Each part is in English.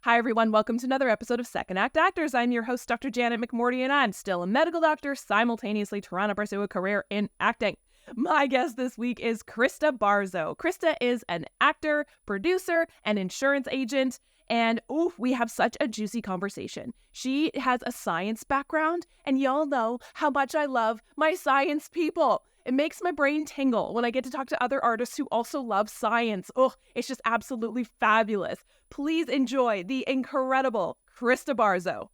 Hi, everyone. Welcome to another episode of Second Act Actors. I'm your host, Dr. Janet McMordie, and I'm still a medical doctor, simultaneously trying to pursue a career in acting. My guest this week is Krista Barzso. Krista is an actor, producer, and insurance agent, and we have such a juicy conversation. She has a science background, and y'all know how much I love my science people. It makes my brain tingle when I get to talk to other artists who also love science. It's just absolutely fabulous. Please enjoy the incredible Krista Barzso.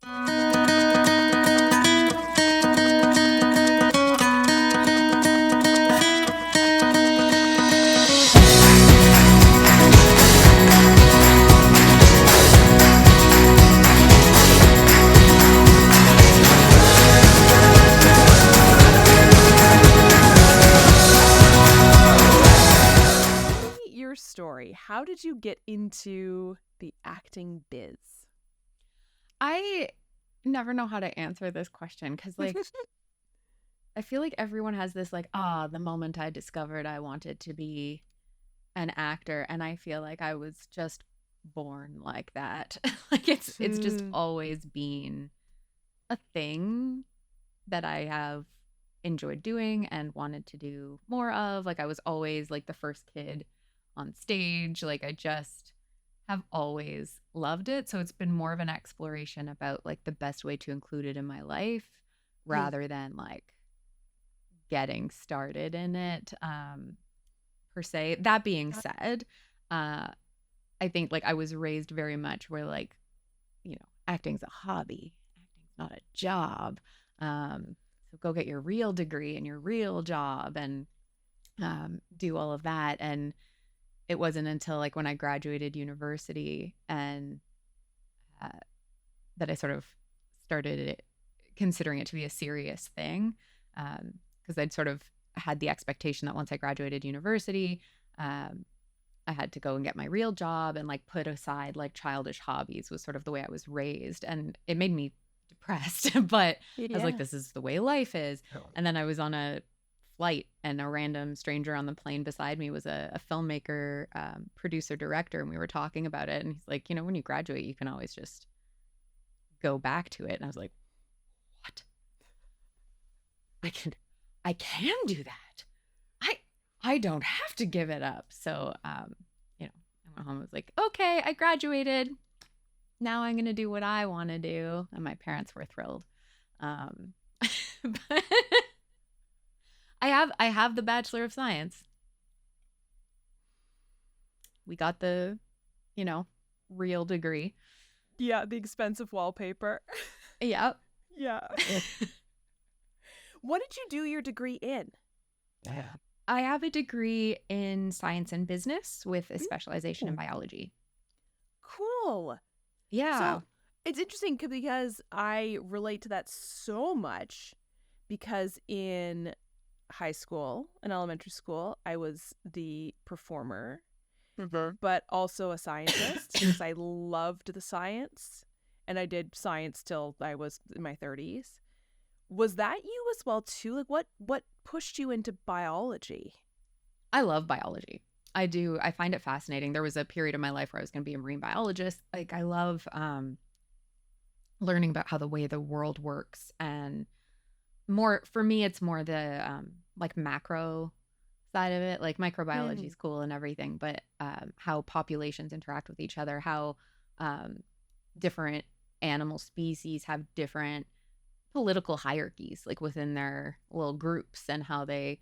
Your story. How did you get into the acting biz? I never know how to answer this question because, like, I feel like everyone has this, like, the moment I discovered I wanted to be an actor, and I feel like I was just born like that. Like, it's just always been a thing that I have enjoyed doing and wanted to do more of. Like, I was always, like, the first kid on stage. Like, I just have always loved it. So it's been more of an exploration about, like, the best way to include it in my life rather than, like, getting started in it per se. That being said, I think, like, I was raised very much where, like, acting's a hobby, acting's not a job. So go get your real degree and your real job and do all of that. And it wasn't until, like, when I graduated university and that I sort of started considering it to be a serious thing, because I'd sort of had the expectation that once I graduated university, I had to go and get my real job and, like, put aside, like, childish hobbies was sort of the way I was raised. And it made me depressed, but I was like, this is the way life is. And then I was on a flight and a random stranger on the plane beside me was a filmmaker, producer, director, and we were talking about it. And he's like, when you graduate, you can always just go back to it. And I was like, what? I can do that. I don't have to give it up. So, I went home and was like, okay, I graduated. Now I'm going to do what I want to do. And my parents were thrilled. But I have the Bachelor of Science. We got the, real degree. Yeah, the expensive wallpaper. Yep. Yeah. What did you do your degree in? I have a degree in science and business with a specialization in biology. Cool. Yeah. So it's interesting because I relate to that so much because in high school and elementary school, I was the performer, but also a scientist because I loved the science and I did science till I was in my 30s. Was that you as well too? Like what pushed you into biology? I love biology. I do. I find it fascinating. There was a period of my life where I was going to be a marine biologist. Like, I love learning about how the way the world works, and more for me, it's more the like macro side of it. Like, microbiology is cool and everything, but how populations interact with each other, how different animal species have different political hierarchies, like, within their little groups, and how they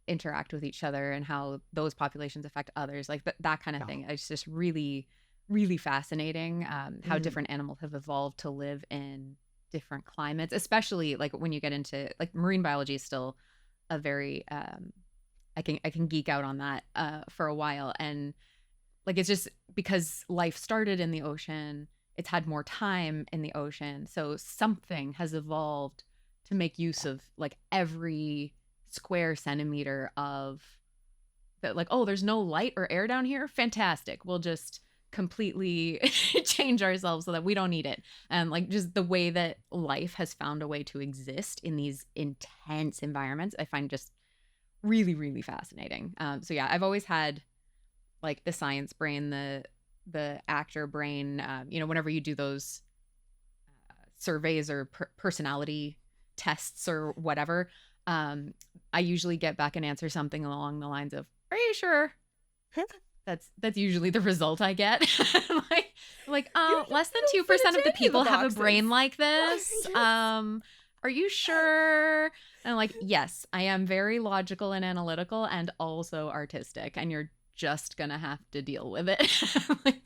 interact with each other and how those populations affect others, like that kind of thing. It's just really, really fascinating how different animals have evolved to live in different climates, especially, like, when you get into, like, marine biology is still a very I can geek out on that for a while. And, like, it's just because life started in the ocean, it's had more time in the ocean, so something has evolved to make use of, like, every square centimeter of that. Like, oh, there's no light or air down here, fantastic, we'll just completely change ourselves so that we don't need it. And, like, just the way that life has found a way to exist in these intense environments, I find just really, really fascinating. So yeah, I've always had, like, the science brain, the the actor brain, whenever you do those surveys or personality tests or whatever, I usually get back an answer something along the lines of, "Are you sure?" That's usually the result I get. Less than don't fit 2% into of the any of the people have a boxes. brain like this. Yes. Are you sure? And I'm like, yes, I am very logical and analytical and also artistic, and you're just gonna have to deal with it. Like,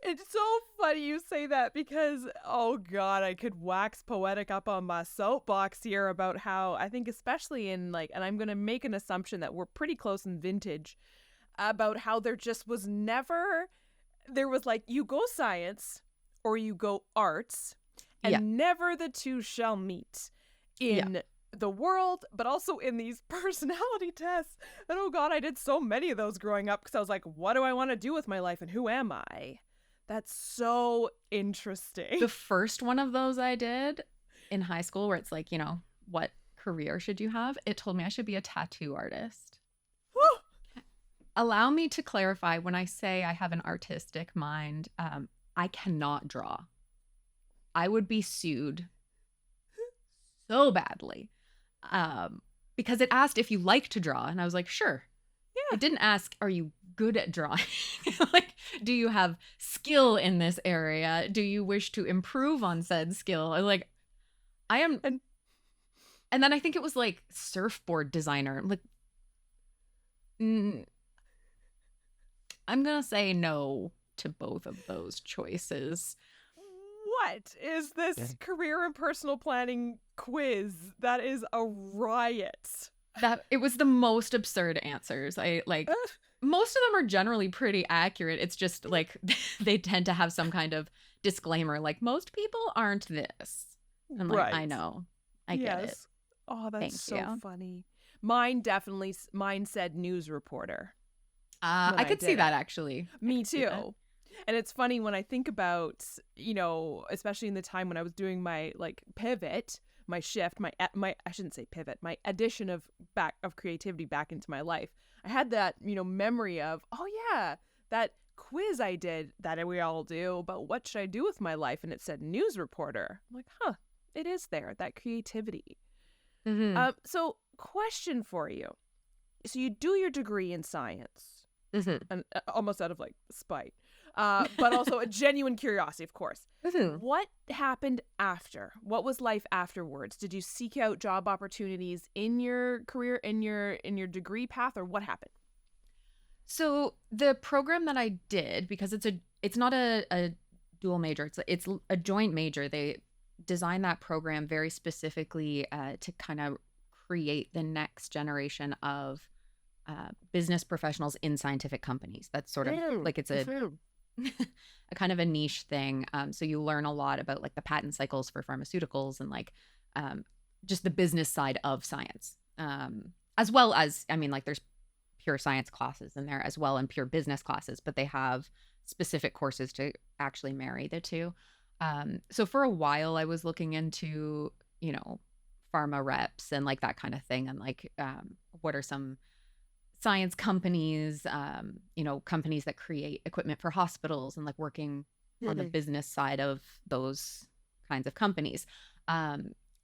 It's so funny you say that because, oh God, I could wax poetic up on my soapbox here about how I think, especially in like, and I'm going to make an assumption that we're pretty close in vintage, about how there just was never, there was like, you go science or you go arts, and yeah, never the two shall meet yeah. in the world, but also in these personality tests. And oh God, I did so many of those growing up because I was like, what do I want to do with my life and who am I? That's so interesting. The first one of those I did in high school, where it's like, what career should you have? It told me I should be a tattoo artist. Allow me to clarify, when I say I have an artistic mind, I cannot draw. I would be sued so badly, because it asked if you like to draw, and I was like, sure. Yeah. It didn't ask, are you good at drawing? Like, do you have skill in this area? Do you wish to improve on said skill? I was like, I am. And then I think it was like surfboard designer. I'm like, I'm going to say no to both of those choices. What is this career and personal planning quiz? That is a riot. That it was the most absurd answers. Most of them are generally pretty accurate. It's just like they tend to have some kind of disclaimer, like, most people aren't this. And I'm like, I know. I get it. Oh, that's Thank so you. funny. Mine said news reporter. I could see that, actually. Me too. And it's funny when I think about, especially in the time when I was doing my like pivot, my shift, my I shouldn't say pivot, my addition of creativity back into my life. I had that, memory of, oh yeah, that quiz I did that we all do about what should I do with my life, and it said news reporter. I'm like, huh, it is there, that creativity. Mm-hmm. So question for you. So you do your degree in science, and almost out of like spite. But also a genuine curiosity, of course. What happened after? What was life afterwards? Did you seek out job opportunities in your career, in your degree path, or what happened? So the program that I did, because it's not a dual major, it's a joint major. They designed that program very specifically to kind of create the next generation of business professionals in scientific companies. That's sort of like, it's a kind of a niche thing. So you learn a lot about like the patent cycles for pharmaceuticals and like just the business side of science, as well as, like, there's pure science classes in there as well and pure business classes, but they have specific courses to actually marry the two. So for a while I was looking into, pharma reps and like that kind of thing, and like what are some science companies, companies that create equipment for hospitals, and like working on the business side of those kinds of companies.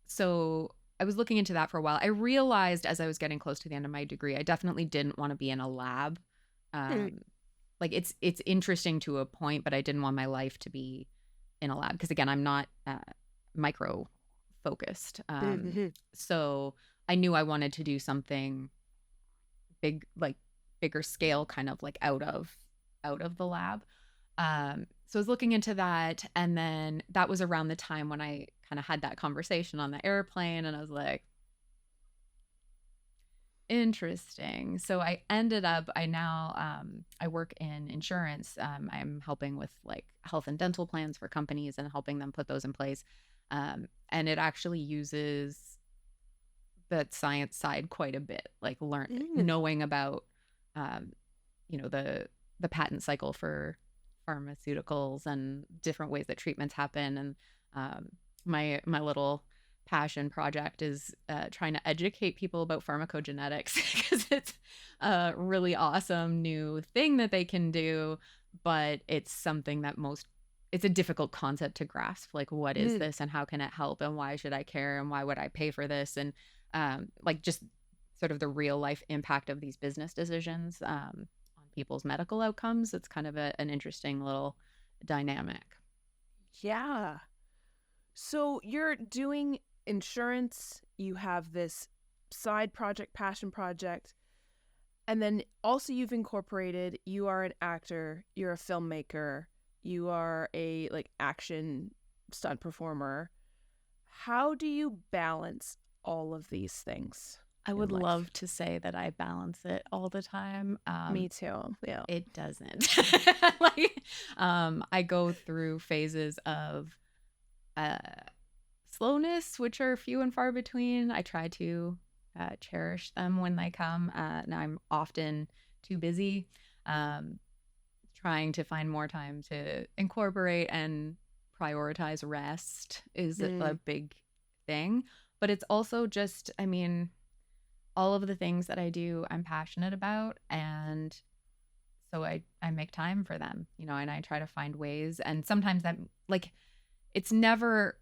So I was looking into that for a while. I realized as I was getting close to the end of my degree, I definitely didn't want to be in a lab. Like it's interesting to a point, but I didn't want my life to be in a lab because, again, I'm not micro focused. So I knew I wanted to do something big, like bigger scale, kind of like out of the lab. So I was looking into that, and then that was around the time when I kind of had that conversation on the airplane, and I was like, interesting. So I ended up, I work in insurance. I'm helping with like health and dental plans for companies and helping them put those in place. And it actually uses that science side quite a bit, like knowing about, the patent cycle for pharmaceuticals and different ways that treatments happen. And my little passion project is trying to educate people about pharmacogenetics because it's a really awesome new thing that they can do but it's something that it's a difficult concept to grasp. Like, what is this and how can it help and why should I care and why would I pay for this? And like just sort of the real life impact of these business decisions on people's medical outcomes. It's kind of an interesting little dynamic. Yeah. So you're doing insurance, you have this side project, passion project, and then also you've incorporated, you are an actor, you're a filmmaker, you are a like action stunt performer. How do you balance all of these things? I would love to say that I balance it all the time. Me too. Yeah. It doesn't. Like, I go through phases of slowness, which are few and far between. I try to cherish them when they come. And I'm often too busy trying to find more time to incorporate and prioritize rest is a big thing. But it's also just, I mean, all of the things that I do, I'm passionate about. And so I make time for them, you know, and I try to find ways. And sometimes that, like, it's never,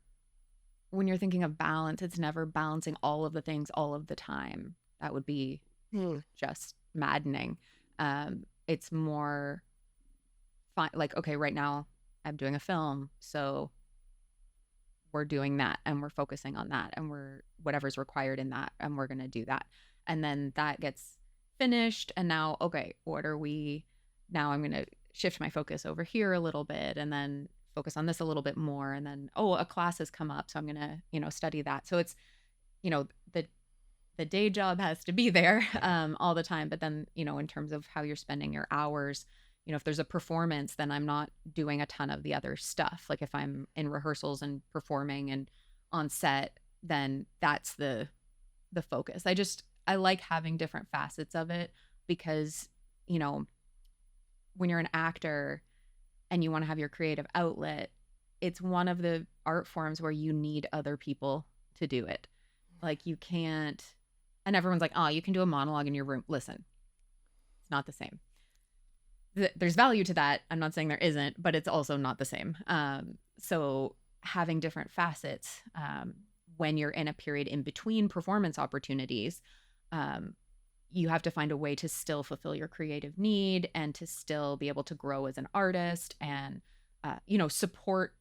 when you're thinking of balance, it's never balancing all of the things all of the time. That would be just maddening. It's more like, okay, right now I'm doing a film, so we're doing that and we're focusing on that and we're whatever's required in that and we're going to do that. And then that gets finished. And now, okay, now I'm going to shift my focus over here a little bit and then focus on this a little bit more. And then, oh, a class has come up, so I'm going to, you know, study that. So it's, you know, the day job has to be there all the time. But then, you know, in terms of how you're spending your hours, you know, if there's a performance, then I'm not doing a ton of the other stuff. Like if I'm in rehearsals and performing and on set, then that's the focus. I like having different facets of it because, you know, when you're an actor and you want to have your creative outlet, it's one of the art forms where you need other people to do it. Like you can't, and everyone's like, oh, you can do a monologue in your room. Listen, it's not the same. There's value to that. I'm not saying there isn't, but it's also not the same. So having different facets when you're in a period in between performance opportunities, you have to find a way to still fulfill your creative need and to still be able to grow as an artist and, you know, support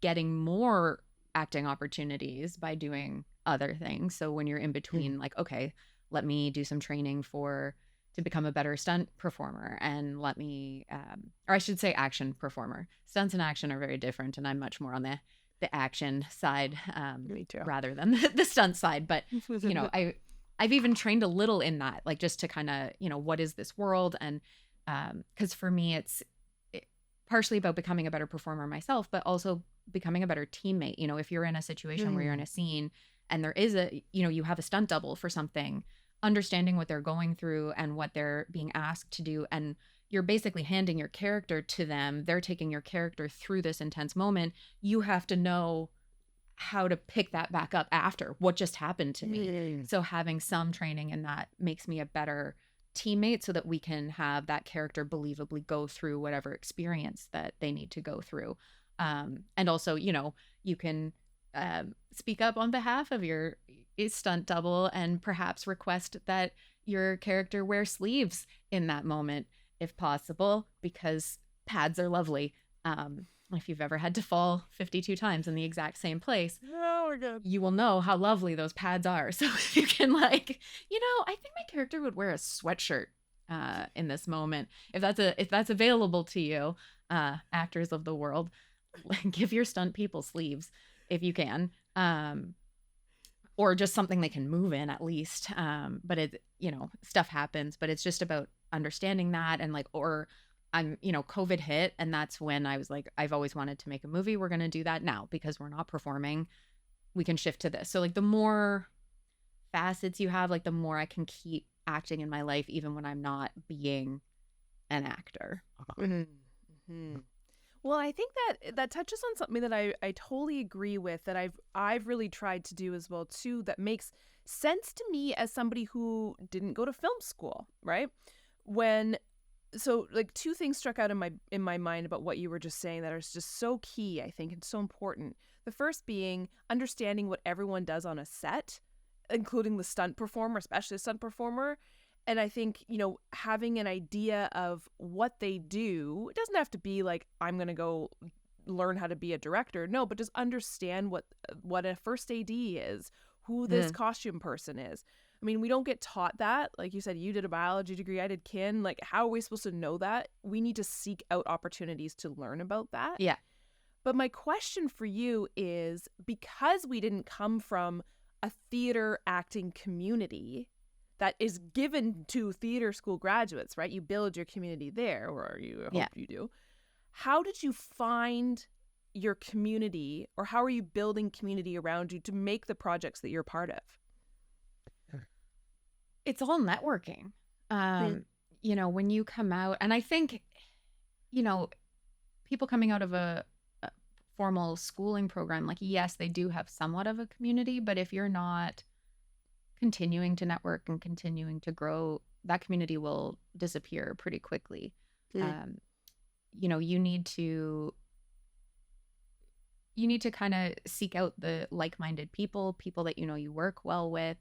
getting more acting opportunities by doing other things. So when you're in between, like, okay, let me do some training to become a better stunt performer and let me, or I should say action performer. Stunts and action are very different. And I'm much more on the action side Me too. rather than the stunt side. But, you know, I've even trained a little in that, like just to kind of, you know, what is this world? And because for me, it's partially about becoming a better performer myself, but also becoming a better teammate. You know, if you're in a situation where you're in a scene and there is you know, you have a stunt double for something, understanding what they're going through and what they're being asked to do. And you're basically handing your character to them. They're taking your character through this intense moment. You have to know how to pick that back up after what just happened to me. So having some training in that makes me a better teammate so that we can have that character believably go through whatever experience that they need to go through. And also, you know, you can speak up on behalf of your stunt double and perhaps request that your character wear sleeves in that moment if possible, because pads are lovely. If you've ever had to fall 52 times in the exact same place, Oh my God, you will know how lovely those pads are. So if you can, like, you know, I think my character would wear a sweatshirt in this moment. If that's available to you, actors of the world, give your stunt people sleeves if you can. Or just something they can move in at least. But it, you know, stuff happens, but it's just about understanding that. And like, or I'm, you know, COVID hit. And that's when I was like, I've always wanted to make a movie. We're going to do that now because we're not performing. We can shift to this. So like the more facets you have, like the more I can keep acting in my life, even when I'm not being an actor. Well, I think that touches on something that I totally agree with, that I've really tried to do as well too, that makes sense to me as somebody who didn't go to film school, right? When So like two things struck out in my mind about what you were just saying that are just so key, I think, and so important. The first being understanding what everyone does on a set, including the stunt performer, especially the stunt performer. And I think, having an idea of what they do, it doesn't have to be like, I'm going to go learn how to be a director. No, but just understand what a first AD is, who this costume person is. I mean, we don't get taught that. Like you said, you did a biology degree, I did kin. Like, how are we supposed to know that? We need to seek out opportunities to learn about that. Yeah. But my question for you is, because we didn't come from a theater acting community that is given to theater school graduates, right? You build your community there, or you hope you do. How did you find your community, or how are you building community around you to make the projects that you're part of? It's all networking. When you come out, and I think, people coming out of a formal schooling program, like, yes, they do have somewhat of a community, but if you're not continuing to network and continuing to grow, that community will disappear pretty quickly. You need to kind of seek out the like-minded people that you work well with.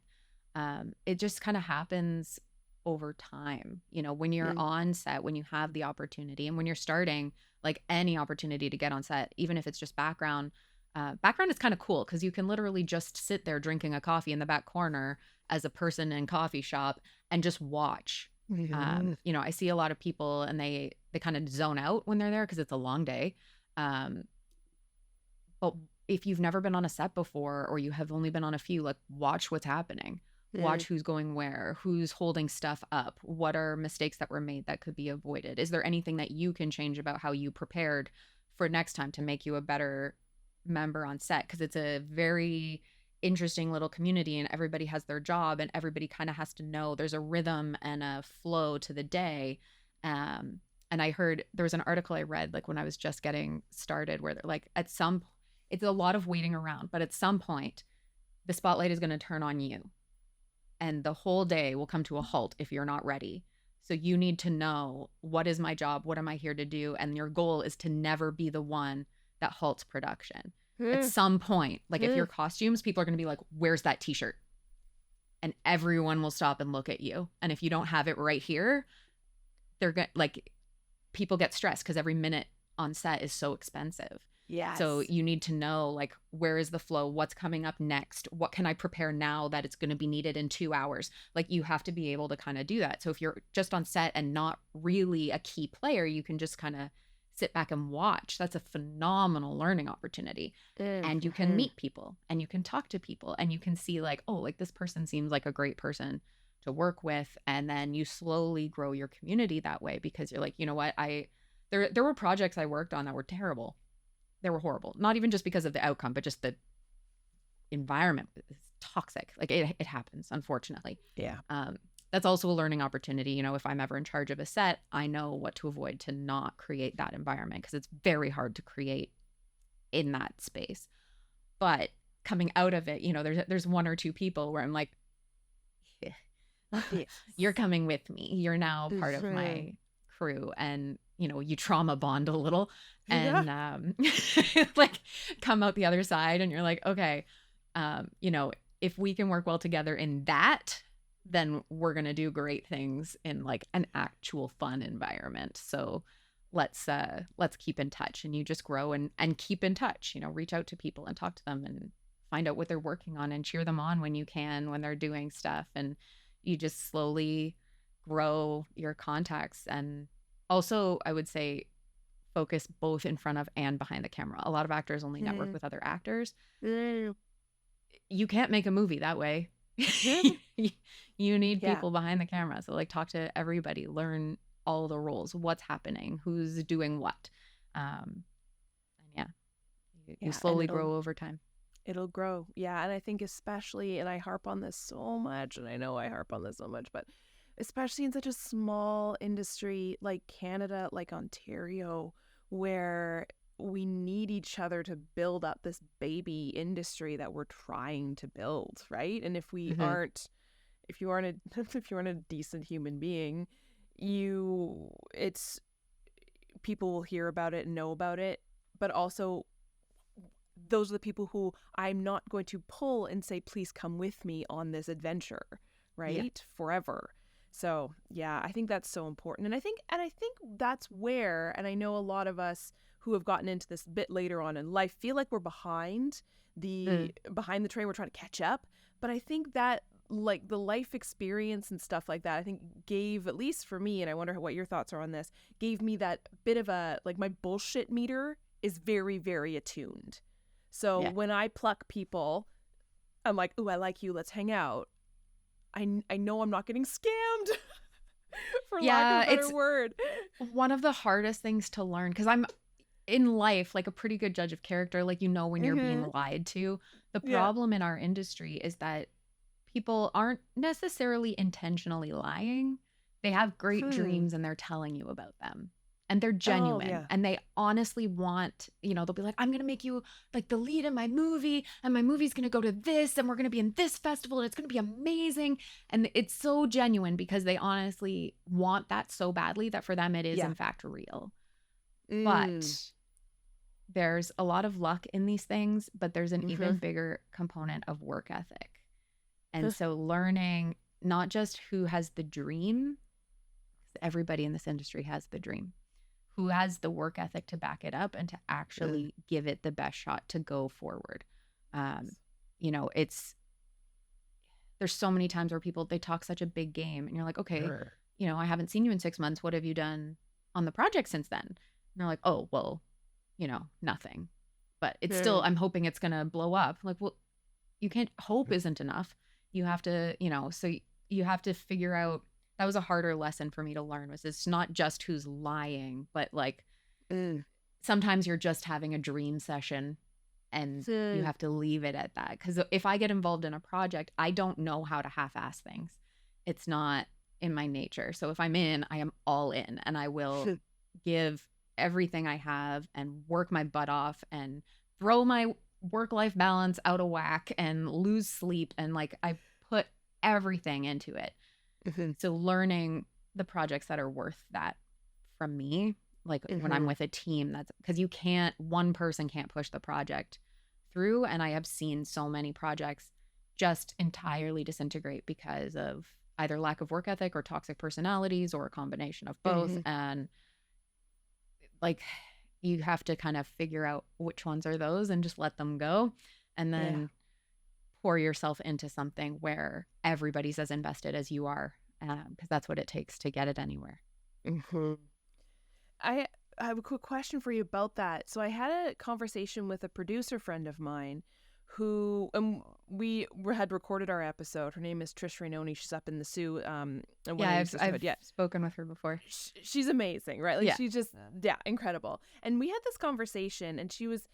It just kind of happens over time. When you're on set, when you have the opportunity, and when you're starting, like, any opportunity to get on set, even if it's just background is kind of cool because you can literally just sit there drinking a coffee in the back corner as a person in coffee shop and just watch. I see a lot of people and they kind of zone out when they're there because it's a long day. But if you've never been on a set before, or you have only been on a few, like, watch what's happening. Watch who's going where, who's holding stuff up, what are mistakes that were made that could be avoided. Is there anything that you can change about how you prepared for next time to make you a better member on set? Because it's a very interesting little community and everybody has their job and everybody kind of has to know there's a rhythm and a flow to the day. And I heard there was an article I read, like, when I was just getting started, where they're like, it's a lot of waiting around, but at some point the spotlight is going to turn on you and the whole day will come to a halt if you're not ready. So you need to know, what is my job? What am I here to do? And your goal is to never be the one that halts production. At some point, like, if your costumes, people are going to be like, where's that t-shirt? And everyone will stop and look at you. And if you don't have it right here, they're going to, like, people get stressed because every minute on set is so expensive. Yes. So you need to know, like, where is the flow? What's coming up next? What can I prepare now that it's going to be needed in 2 hours? Like, you have to be able to kind of do that. So if you're just on set and not really a key player, you can just kind of sit back and watch. That's a phenomenal learning opportunity. And you can meet people and you can talk to people and you can see, like, oh, like, this person seems like a great person to work with. And then you slowly grow your community that way, because you're like, you know what? There were projects I worked on that were terrible. They were horrible. Not even just because of the outcome, but just the environment is toxic. Like, it happens, unfortunately. Yeah. That's also a learning opportunity. If I'm ever in charge of a set, I know what to avoid to not create that environment, because it's very hard to create in that space. But coming out of it, there's one or two people where I'm like, you're coming with me. You're now part of my crew. And, you trauma bond a little and like, come out the other side and you're like, okay, if we can work well together in that, then we're going to do great things in, like, an actual fun environment. So let's keep in touch. And you just grow and keep in touch, reach out to people and talk to them and find out what they're working on and cheer them on when you can, when they're doing stuff. And you just slowly grow your contacts. And also, I would say, focus both in front of and behind the camera. A lot of actors only network with other actors. You can't make a movie that way. You need people behind the camera. So, like, talk to everybody, learn all the roles, what's happening, who's doing what. And you slowly grow over time. It'll grow. Yeah. And I think especially, and I harp on this so much, and I know I harp on this so much, but especially in such a small industry like Canada, like Ontario, where we need each other to build up this baby industry that we're trying to build, right? And if we aren't, if you aren't a decent human being, it's people will hear about it and know about it, but also those are the people who I'm not going to pull and say, please come with me on this adventure, Yeah. right? Forever. So yeah, I think that's so important. And I think that's where, and I know a lot of us who have gotten into this a bit later on in life feel like we're behind the train, we're trying to catch up. But I think that like the life experience and stuff like that, I think gave, at least for me, and I wonder what your thoughts are on this, gave me that bit of a, like, my bullshit meter is very, very attuned. So Yeah. when I pluck people, I'm like, ooh, I like you, let's hang out. I know I'm not getting scammed, for lack of a better It's word. one of the hardest things to learn because I'm in life like a pretty good judge of character. Like, when you're being lied to. The Yeah. problem in our industry is that people aren't necessarily intentionally lying. They have great dreams and they're telling you about them. And they're Oh, genuine yeah. and they honestly want, they'll be like, I'm going to make you like the lead in my movie and my movie's going to go to this and we're going to be in this festival and it's going to be amazing. And it's so genuine because they honestly want that so badly that for them it is Yeah. in fact real. Mm. But there's a lot of luck in these things, but there's an even bigger component of work ethic. And so learning not just who has the dream, everybody in this industry has the dream, who has the work ethic to back it up and to actually give it the best shot to go forward. There's so many times where people, they talk such a big game and you're like, okay, I haven't seen you in 6 months. What have you done on the project since then? And they're like, oh, well, nothing. But it's still, I'm hoping it's going to blow up. Like, well, you can't, hope isn't enough. You have to, so you have to figure out, that was a harder lesson for me to learn, was it's not just who's lying, but like sometimes you're just having a dream session and you have to leave it at that. Because if I get involved in a project, I don't know how to half-ass things. It's not in my nature. So if I'm in, I am all in and I will give everything I have and work my butt off and throw my work-life balance out of whack and lose sleep. And like, I put everything into it. So learning the projects that are worth that from me, like when I'm with a team, that's because one person can't push the project through. And I have seen so many projects just entirely disintegrate because of either lack of work ethic or toxic personalities or a combination of both. And like, you have to kind of figure out which ones are those and just let them go. And then pour yourself into something where everybody's as invested as you are, because that's what it takes to get it anywhere. I have a quick question for you about that. So I had a conversation with a producer friend of mine who we had recorded our episode. Her name is Trish Rainoni. She's up in the Sioux. I've spoken with her before. She's amazing, right? Like she's just incredible. And we had this conversation, and she was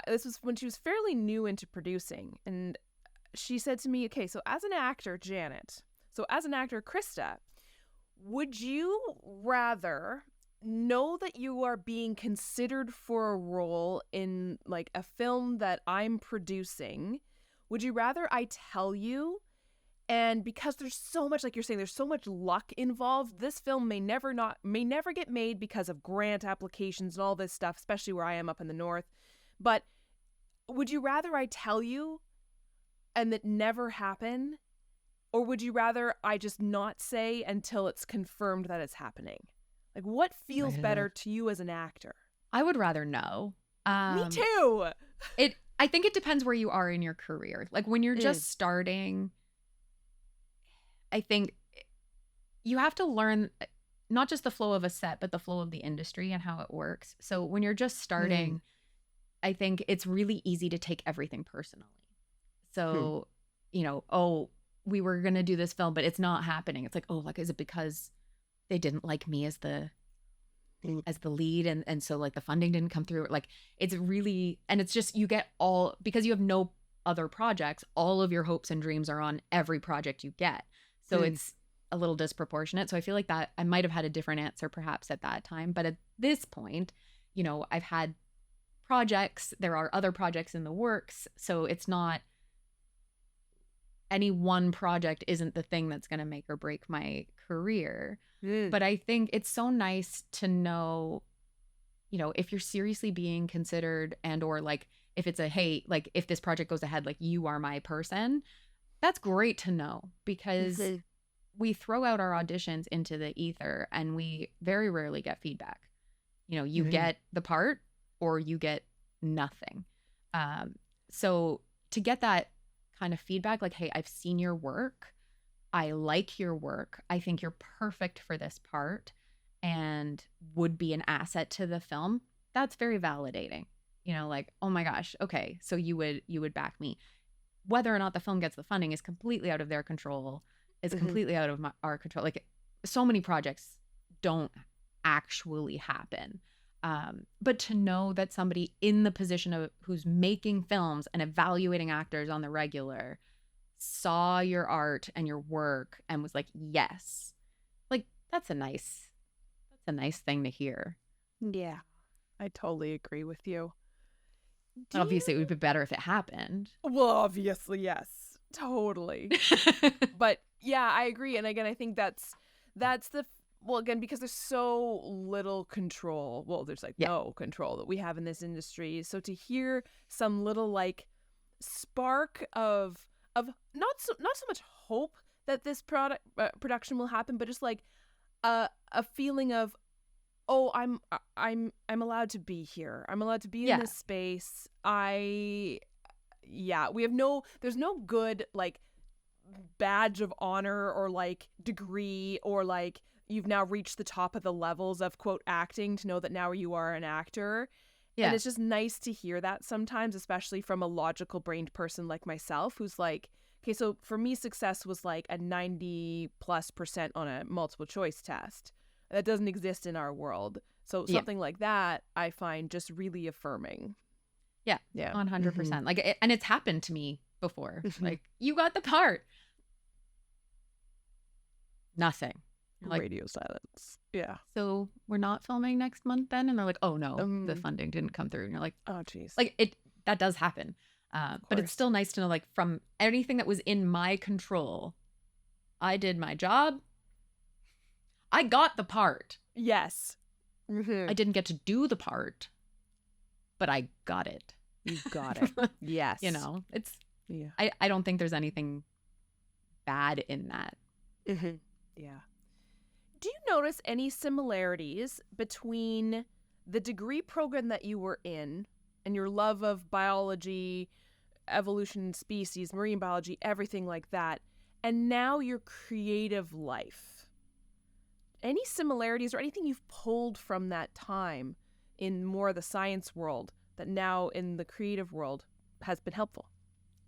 this was when she was fairly new into producing, and she said to me, okay, so as an actor, Janet, so as an actor, Krista, would you rather know that you are being considered for a role in like a film that I'm producing? Would you rather I tell you? And because there's so much, like you're saying, there's so much luck involved, this film may never get made because of grant applications and all this stuff, especially where I am up in the north. But would you rather I tell you and that never happen? Or would you rather I just not say until it's confirmed that it's happening? Like, what feels better to you as an actor? I would rather know. Me too. I think it depends where you are in your career. Like when you're just starting, I think you have to learn not just the flow of a set, but the flow of the industry and how it works. So when you're just starting, I think it's really easy to take everything personally. So, oh, we were going to do this film, but it's not happening. It's like, oh, like, is it because they didn't like me as the lead? And so like the funding didn't come through. Like it's really, and it's just, you get all, because you have no other projects, all of your hopes and dreams are on every project you get. So it's a little disproportionate. So I feel like that I might have had a different answer perhaps at that time. But at this point, I've had projects, there are other projects in the works. So it's not, any one project isn't the thing that's going to make or break my career. But I think it's so nice to know, you know, if you're seriously being considered, and or like if it's a, hey, like if this project goes ahead, like you are my person, that's great to know, because we throw out our auditions into the ether and we very rarely get feedback. You know, you get the part or you get nothing. So to get that kind of feedback, like, hey, I've seen your work. I like your work. I think you're perfect for this part and would be an asset to the film. That's very validating. You know, like, oh my gosh, okay, so you would back me. Whether or not the film gets the funding is completely out of their control. It's completely out of our control. Like, so many projects don't actually happen. But to know that somebody in the position of who's making films and evaluating actors on the regular saw your art and your work and was like, yes, like that's a nice thing to hear. Yeah, I totally agree with you. Obviously, it would be better if it happened. Well, obviously, yes, totally. But yeah, I agree. And again, I think that's the, well, again, because there's so little control. Well, there's like no control that we have in this industry. So to hear some little like spark of not so much hope that this production will happen, but just like a feeling of, oh, I'm allowed to be here. I'm allowed to be in this space. We have there's no good like badge of honor or like degree or like you've now reached the top of the levels of quote acting to know that now you are an actor. Yeah. And it's just nice to hear that sometimes, especially from a logical brained person like myself, who's like, okay, so for me, success was like a 90+% on a multiple choice test. That doesn't exist in our world. So something like that, I find just really affirming. Yeah. 100%. Like, and it's happened to me before. Like, you got the part. Nothing. Like, radio silence. Yeah. So we're not filming next month then? And they're like, oh no, the funding didn't come through. And you're like, oh geez. Like that does happen. But it's still nice to know, like, from anything that was in my control, I did my job. I got the part. Yes. I didn't get to do the part, but I got it. You got it. Yes. You know, it's, I don't think there's anything bad in that. Yeah. Do you notice any similarities between the degree program that you were in and your love of biology, evolution, species, marine biology, everything like that, and now your creative life? Any similarities or anything you've pulled from that time in more of the science world that now in the creative world has been helpful?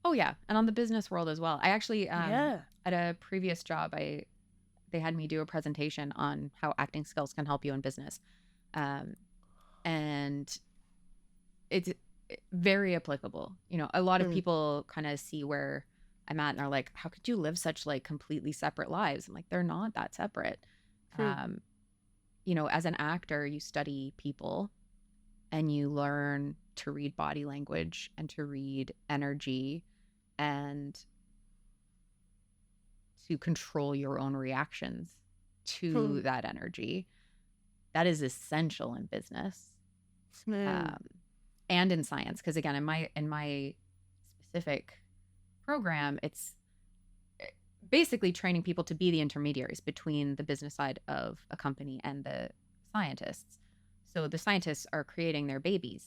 Oh yeah, and on the business world as well. I actually at a previous job, they had me do a presentation on how acting skills can help you in business, and it's very applicable. You know, a lot of people kind of see where I'm at and are like, "How could you live such like completely separate lives?" I'm like, they're not that separate. You know, as an actor, you study people and you learn to read body language and to read energy and to control your own reactions to that energy. That is essential in business and in science. Because again, in my specific program, it's basically training people to be the intermediaries between the business side of a company and the scientists. So the scientists are creating their babies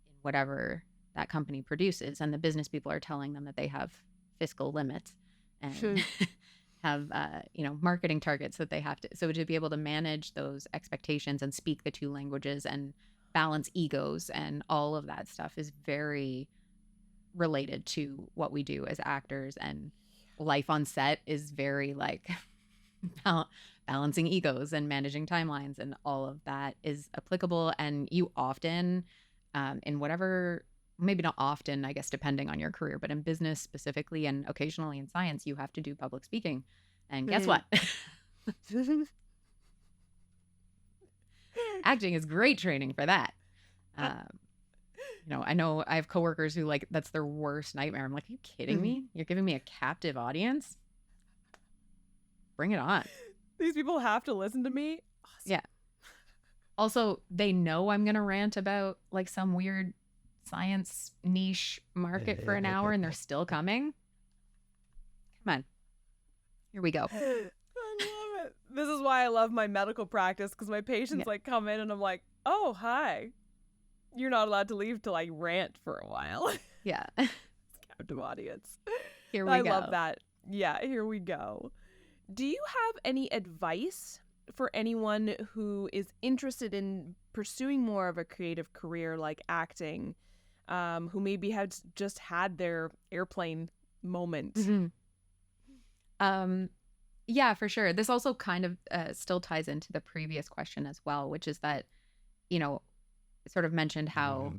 in whatever that company produces, and the business people are telling them that they have fiscal limits and have marketing targets that they have to. So to be able to manage those expectations and speak the two languages and balance egos and all of that stuff is very related to what we do as actors, and life on set is very like balancing egos and managing timelines, and all of that is applicable. And you often in whatever, maybe not often, I guess, depending on your career, but in business specifically and occasionally in science, you have to do public speaking. And guess what? Acting is great training for that. I know I have coworkers who like that's their worst nightmare. I'm like, are you kidding me? You're giving me a captive audience? Bring it on. These people have to listen to me. Awesome. Yeah. Also, they know I'm going to rant about like some weird science niche market for an hour and they're still coming. Come on. Here we go. I love it. This is why I love my medical practice, because my patients like come in and I'm like, oh, hi. You're not allowed to leave till I rant for a while. Yeah. Captive audience. Here we I go. love that. Yeah, here we go. Do you have any advice for anyone who is interested in pursuing more of a creative career like acting, who maybe had just had their airplane moment? Yeah, for sure. This also kind of still ties into the previous question as well, which is that, sort of mentioned how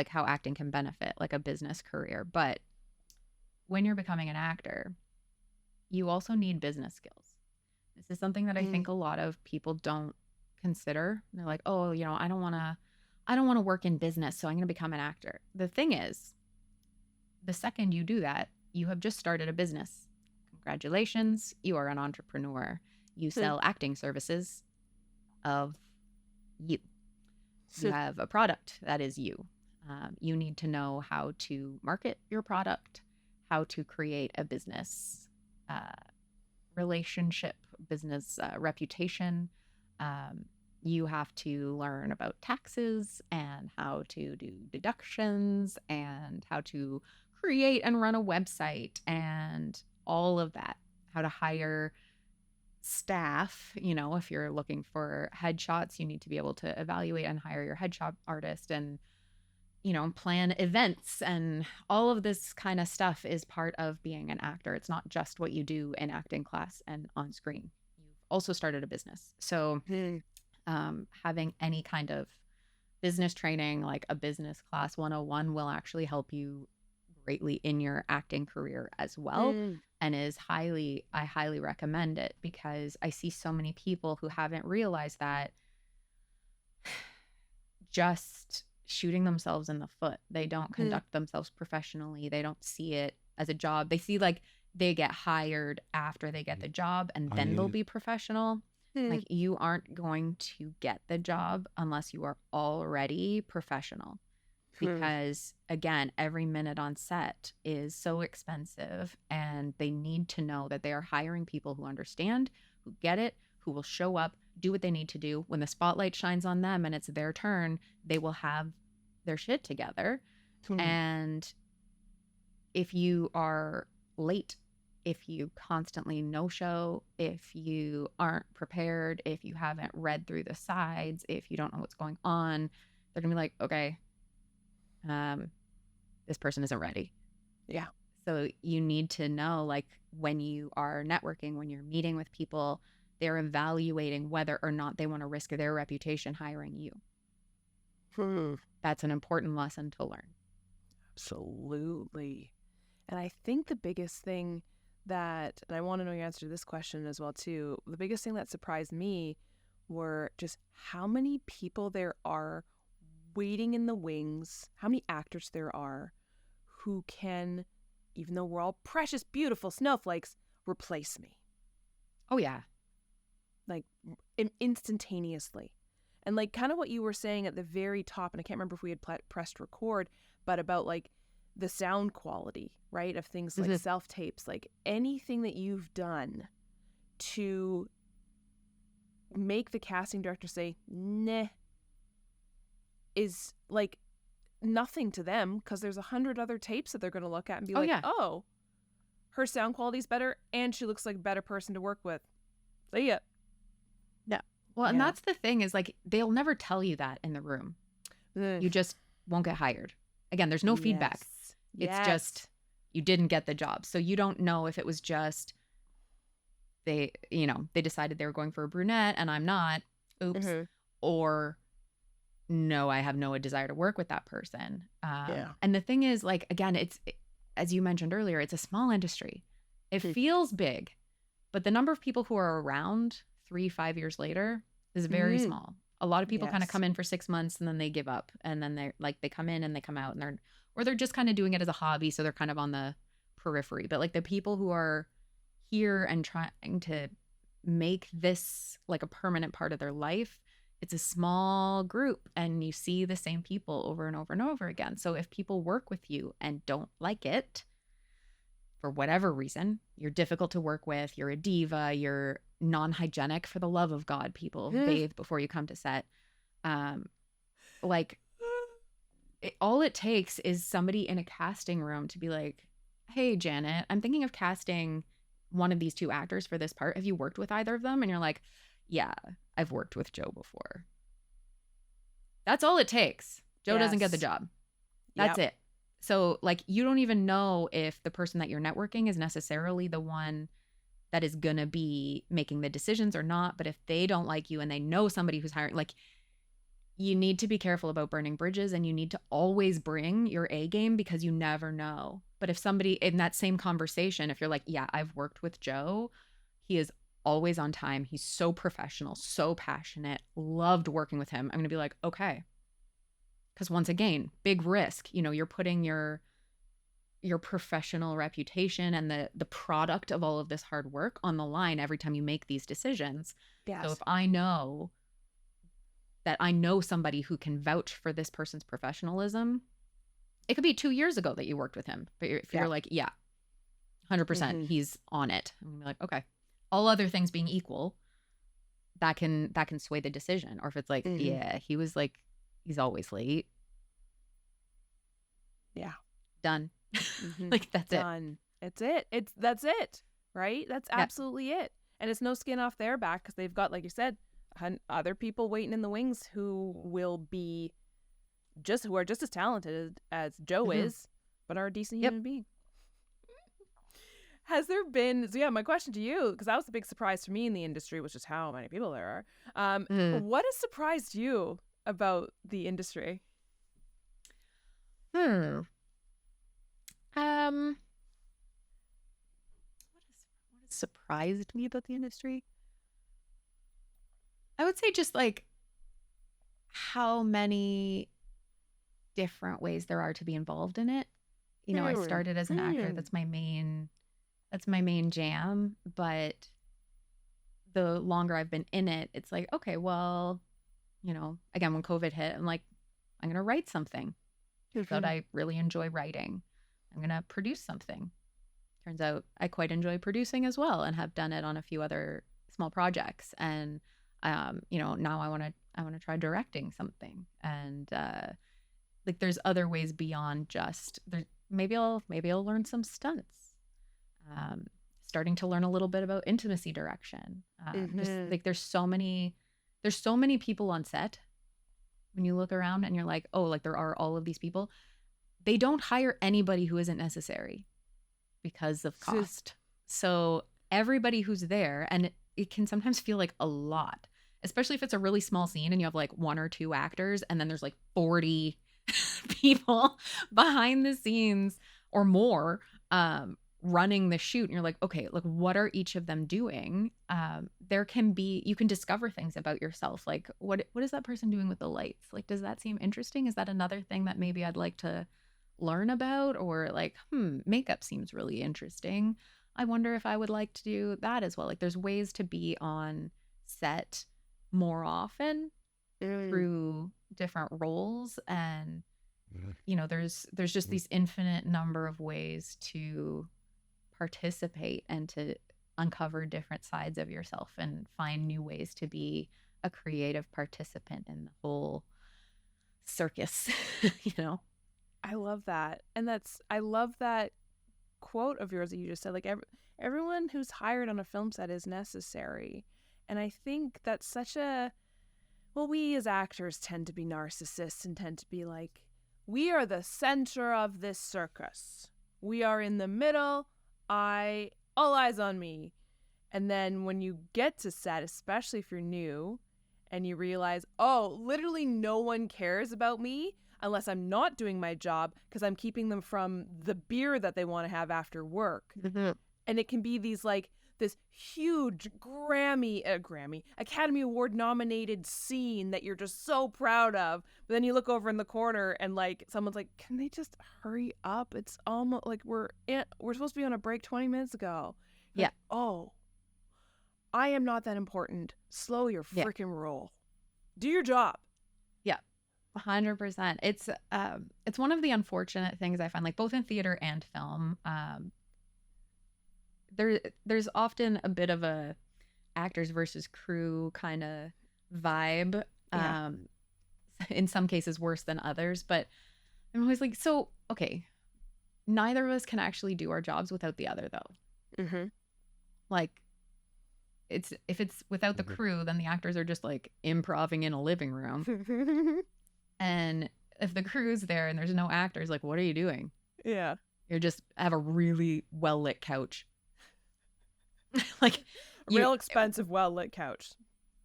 how acting can benefit like a business career. But when you're becoming an actor, you also need business skills. This is something that I think a lot of people don't consider. They're like, oh, I don't want to work in business, so I'm going to become an actor. The thing is, the second you do that, you have just started a business. Congratulations, you are an entrepreneur. You sell acting services of you. You have a product that is you. You need to know how to market your product, how to create a business relationship, business reputation. You have to learn about taxes and how to do deductions and how to create and run a website and all of that, how to hire staff. If you're looking for headshots, you need to be able to evaluate and hire your headshot artist and plan events, and all of this kind of stuff is part of being an actor. It's not just what you do in acting class and on screen. You've also started a business. So having any kind of business training, like a business class 101, will actually help you greatly in your acting career as well. And I highly recommend it, because I see so many people who haven't realized that just shooting themselves in the foot. They don't conduct themselves professionally. They don't see it as a job. They see like they get hired after they get the job and then they'll be professional. Like, you aren't going to get the job unless you are already professional. Because again, every minute on set is so expensive, and they need to know that they are hiring people who understand, who get it, who will show up, do what they need to do. When the spotlight shines on them and it's their turn, they will have their shit together. And if you are late, if you constantly no-show, if you aren't prepared, if you haven't read through the sides, if you don't know what's going on, they're gonna be like, okay, this person isn't ready. Yeah. So you need to know, like, when you are networking, when you're meeting with people, they're evaluating whether or not they want to risk their reputation hiring you. That's an important lesson to learn. Absolutely. And I think the biggest thing that, and I want to know your answer to this question as well too, the biggest thing that surprised me were just how many people there are waiting in the wings, how many actors there are who can, even though we're all precious, beautiful snowflakes, replace me. Oh, yeah. Like instantaneously. And like kind of what you were saying at the very top, and I can't remember if we had pressed record, but about like the sound quality, right? Of things like self-tapes, like anything that you've done to make the casting director say, nah, is like nothing to them, because there's 100 other tapes that they're going to look at and be oh, her sound quality's better and she looks like a better person to work with. See ya. Yeah. Well, and that's the thing, is like they'll never tell you that in the room. You just won't get hired. Again, there's no feedback. It's just you didn't get the job. So you don't know if it was just they decided they were going for a brunette and I'm not. Oops. Or no, I have no desire to work with that person. And the thing is, like, again, it's, as you mentioned earlier, it's a small industry. It feels big, but the number of people who are around 3-5 years later is very small. A lot of people kind of Yes. come in for 6 months and then they give up, and then they come in and they come out, and they're just kind of doing it as a hobby, so they're kind of on the periphery. But like the people who are here and trying to make this like a permanent part of their life, it's a small group, and you see the same people over and over and over again. So if people work with you and don't like it for whatever reason, you're difficult to work with, you're a diva, you're non-hygienic, for the love of God, people bathe before you come to set. Like all it takes is somebody in a casting room to be like, hey, Janet, I'm thinking of casting one of these two actors for this part. Have you worked with either of them? And you're like, yeah, I've worked with Joe before. That's all it takes. Joe doesn't get the job. That's it. So like, you don't even know if the person that you're networking is necessarily the one that is going to be making the decisions or not. But if they don't like you and they know somebody who's hiring, like, you need to be careful about burning bridges, and you need to always bring your A game, because you never know. But if somebody in that same conversation, if you're like, yeah, I've worked with Joe, he is always on time, he's so professional, so passionate, loved working with him, I'm going to be like, okay. Because once again, big risk. You know, you're putting your professional reputation and the product of all of this hard work on the line every time you make these decisions. Yes. So if I know that I know somebody who can vouch for this person's professionalism, it could be 2 years ago that you worked with him, but if you're like, yeah, 100%, he's on it, I'm gonna be like, okay. All other things being equal, that can sway the decision. Or if it's like, yeah, he was like, he's always late. Yeah. Done. Like, that's Done. That's it, right? That's absolutely it. And it's no skin off their back, because they've got, like you said, other people waiting in the wings who are just as talented as Joe is, but are a decent human being. Has there been, so yeah, my question to you, because that was a big surprise for me in the industry, which is how many people there are. What has surprised you about the industry? What has surprised me about the industry? I would say just like how many different ways there are to be involved in it. You know, I started as an actor. That's my main jam. But the longer I've been in it, it's like, okay, well, you know, again, when COVID hit, I'm like, I'm going to write something that I really enjoy writing. I'm going to produce something. Turns out I quite enjoy producing as well, and have done it on a few other small projects. And you know, now I want to try directing something. And like, there's other ways beyond just maybe I'll learn some stunts. Starting to learn a little bit about intimacy direction. Just like, there's so many people on set. When you look around and you're like, oh, like, there are all of these people. They don't hire anybody who isn't necessary because of cost. So everybody who's there, and it can sometimes feel like a lot, especially if it's a really small scene and you have like 1 or 2 actors, and then there's like 40 people behind the scenes or more running the shoot, and you're like, okay, like, what are each of them doing? You can discover things about yourself, like what is that person doing with the lights? Like, does that seem interesting? Is that another thing that maybe I'd like to learn about? Or like, makeup seems really interesting, I wonder if I would like to do that as well. Like, there's ways to be on set more often through different roles. And you know, there's just these infinite number of ways to participate and to uncover different sides of yourself and find new ways to be a creative participant in the whole circus. You know, I love that. And I love that quote of yours that you just said, like, everyone who's hired on a film set is necessary. And I think that's such a, well, we as actors tend to be narcissists and tend to be like, we are the center of this circus. We are in the middle. All eyes on me. And then when you get to set, especially if you're new, and you realize, oh, literally no one cares about me unless I'm not doing my job, because I'm keeping them from the beer that they want to have after work. And it can be these like this huge Academy Award nominated scene that you're just so proud of, but then you look over in the corner and like someone's like, can they just hurry up? It's almost like we're supposed to be on a break 20 minutes ago. Yeah. Like, oh, I am not that important. Slow your Yeah. freaking roll. Do your job. 100%. It's one of the unfortunate things I find, like both in theater and film. There's often a bit of a actors versus crew kind of vibe. Yeah. In some cases worse than others, but I'm always like, so okay, neither of us can actually do our jobs without the other, though. Mm-hmm. Like, if it's without the crew, then the actors are just like improving in a living room. And if the crew's there and there's no actors, like, what are you doing? Yeah. You just have a really well-lit couch. Like, real expensive, well-lit couch.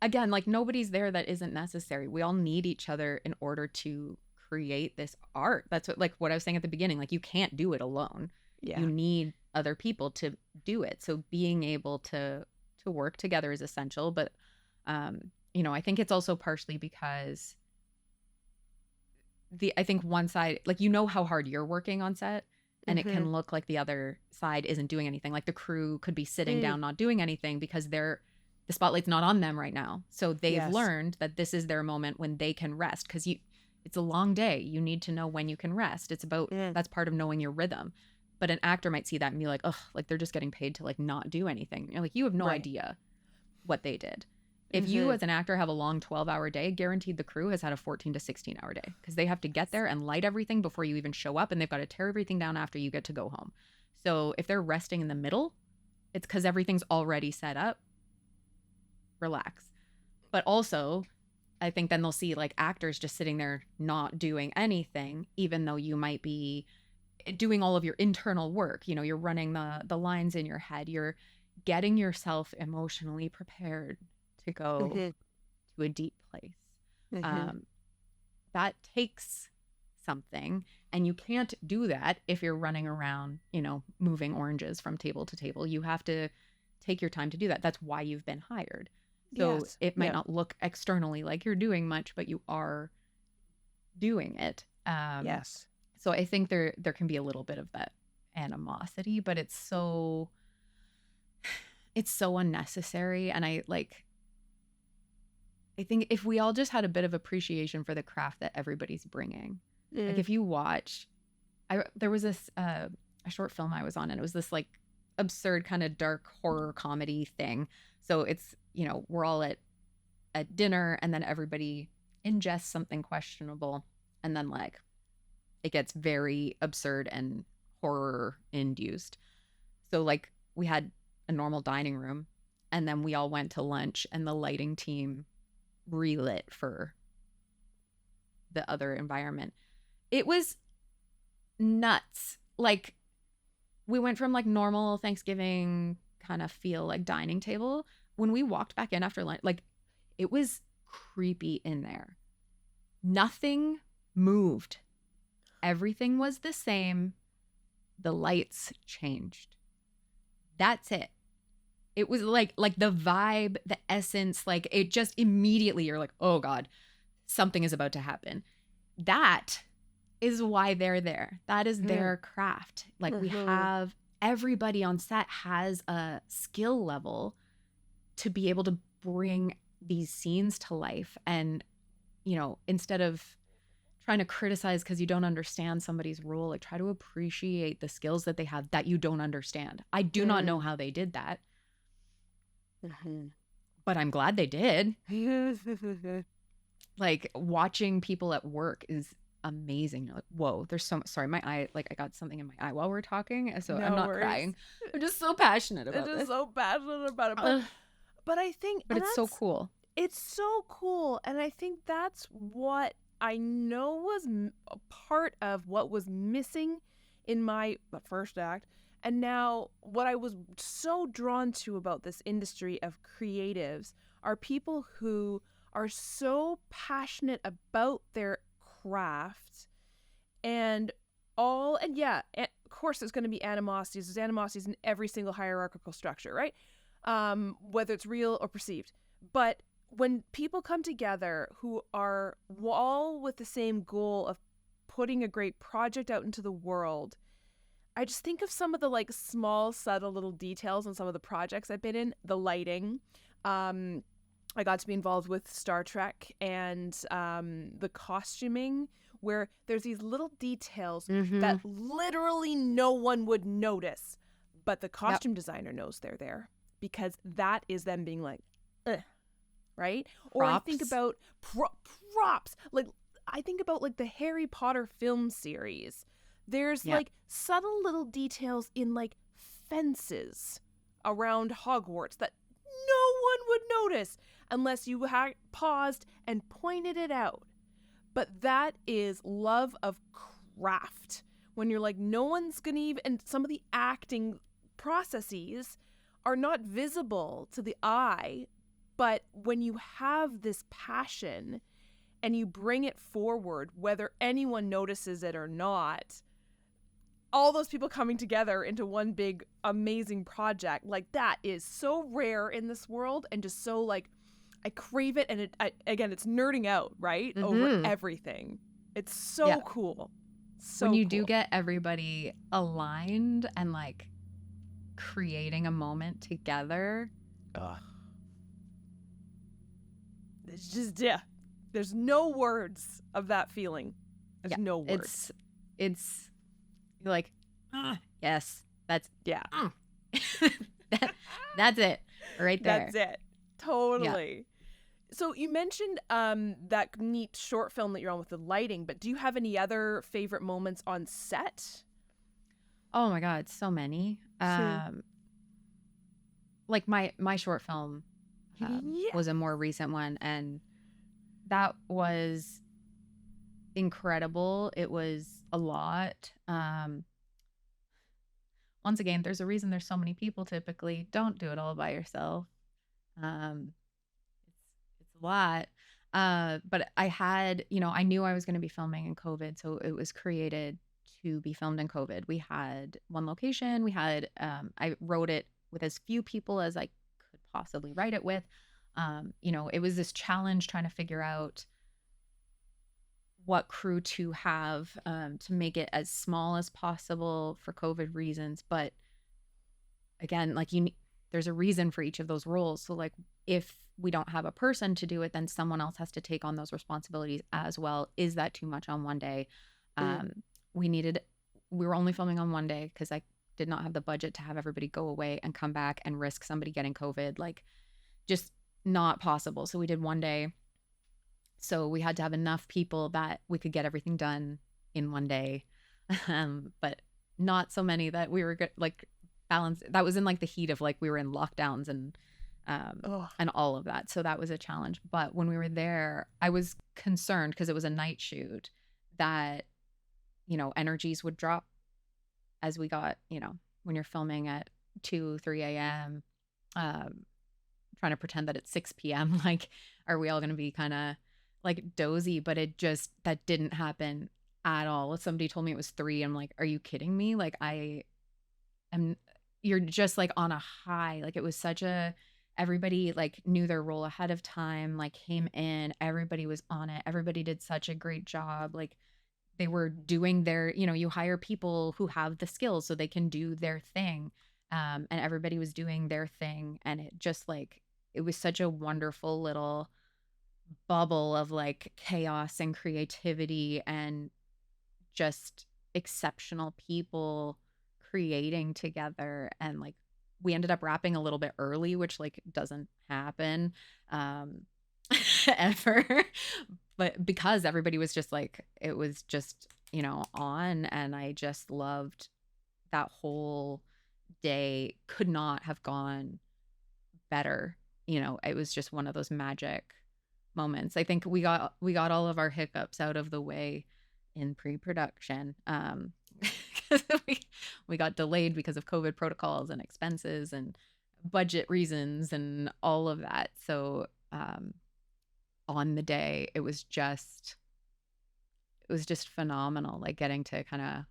Again, like, nobody's there that isn't necessary. We all need each other in order to create this art. That's what I was saying at the beginning. Like, you can't do it alone. Yeah. You need other people to do it. So being able to work together is essential. But, I think it's also partially because I think one side, like, how hard you're working on set, and it can look like the other side isn't doing anything. Like, the crew could be sitting down, not doing anything because the spotlight's not on them right now. So they've learned that this is their moment when they can rest, because it's a long day. You need to know when you can rest. It's about, that's part of knowing your rhythm. But an actor might see that and be like, ugh, like, they're just getting paid to like not do anything. You're like, you have no idea what they did. If you as an actor have a long 12-hour day, guaranteed the crew has had a 14 to 16-hour day, because they have to get there and light everything before you even show up, and they've got to tear everything down after you get to go home. So if they're resting in the middle, it's because everything's already set up. Relax. But also, I think then they'll see like actors just sitting there not doing anything, even though you might be doing all of your internal work. You're running the lines in your head. You're getting yourself emotionally prepared to go to a deep place. That takes something, and you can't do that if you're running around, moving oranges from table to table. You have to take your time to do that. That's why you've been hired. So it might not look externally like you're doing much, but you are doing it. Yes. So I think there can be a little bit of that animosity, but it's so unnecessary. And I think if we all just had a bit of appreciation for the craft that everybody's bringing, like if you watch, there was this a short film I was on, and it was this like absurd kind of dark horror comedy thing. So it's, we're all at dinner, and then everybody ingests something questionable, and then like it gets very absurd and horror induced. So like we had a normal dining room, and then we all went to lunch, and the lighting team relit for the other environment. It was nuts. Like, we went from like normal Thanksgiving kind of feel, like dining table. When we walked back in after lunch, like, it was creepy in there. Nothing moved. Everything was the same. The lights changed. That's it. It was like the vibe, the essence, like it just immediately you're like, oh God, something is about to happen. That is why they're there. That is their craft. Like we have, everybody on set has a skill level to be able to bring these scenes to life. And, instead of trying to criticize because you don't understand somebody's role, like try to appreciate the skills that they have that you don't understand. I do not know how they did that. But I'm glad they did. Like, watching people at work is amazing. You're like, whoa, there's so much. Sorry, my eye, like I got something in my eye while we're talking, so No I'm not worries. crying. I'm just so passionate about this. So passionate about it. But I think, but it's so cool. It's so cool, and I think that's what I know was a part of what was missing in my first act. And now what I was so drawn to about this industry of creatives are people who are so passionate about their craft, and of course there's going to be animosities. There's animosities in every single hierarchical structure, right? whether it's real or perceived. But when people come together who are all with the same goal of putting a great project out into the world, I just think of some of the like small, subtle little details on some of the projects I've been in. The lighting. I got to be involved with Star Trek and the costuming, where there's these little details that literally no one would notice, but the costume designer knows they're there because that is them being like, ugh, right? Or I think about props. Like I think about like the Harry Potter film series. There's like subtle little details in like fences around Hogwarts that no one would notice unless you paused and pointed it out. But that is love of craft. When you're like, no one's gonna even, and some of the acting processes are not visible to the eye, but when you have this passion and you bring it forward, whether anyone notices it or not, all those people coming together into one big amazing project, like that is so rare in this world and just so like I crave it. And again, it's nerding out, right? Over everything. It's so cool. So when you cool. do get everybody aligned and like creating a moment together. It's just, there's no words of that feeling. There's no words. It's you're like, yes, that's that's it right there. That's it. Totally. So you mentioned that neat short film that you're on with the lighting, but do you have any other favorite moments on set? Oh my God, so many. Like my short film was a more recent one, and that was incredible. It was a lot. Once again, there's a reason there's so many people typically. Don't do it all by yourself. It's a lot. But I had, I knew I was going to be filming in COVID, so it was created to be filmed in COVID. We had one location. We had, I wrote it with as few people as I could possibly write it with. It was this challenge trying to figure out what crew to have to make it as small as possible for COVID reasons. But again, like there's a reason for each of those roles. So like if we don't have a person to do it, then someone else has to take on those responsibilities as well. Is that too much on one day? We were only filming on one day because I did not have the budget to have everybody go away and come back and risk somebody getting COVID. Like just not possible. So we did one day. So we had to have enough people that we could get everything done in one day. But not so many that we were like balanced. That was in like the heat of like we were in lockdowns and all of that. So that was a challenge. But when we were there, I was concerned because it was a night shoot that, energies would drop as we got, when you're filming at 2, 3 a.m., trying to pretend that it's 6 p.m. Like, are we all going to be kind of like dozy? But that didn't happen at all. Somebody told me it was 3. I'm like, are you kidding me? Like you're just like on a high. Like it was everybody like knew their role ahead of time, like came in, everybody was on it. Everybody did such a great job. Like they were doing their, you hire people who have the skills so they can do their thing. And everybody was doing their thing. And it just like, it was such a wonderful little bubble of like chaos and creativity and just exceptional people creating together. And like we ended up wrapping a little bit early, which like doesn't happen ever, but because everybody was just like, it was just on, and I just loved that whole day. Could not have gone better. It was just one of those magic moments. I think we got all of our hiccups out of the way in pre-production. We got delayed because of COVID protocols and expenses and budget reasons and all of that. So on the day, it was just phenomenal, like getting to kind of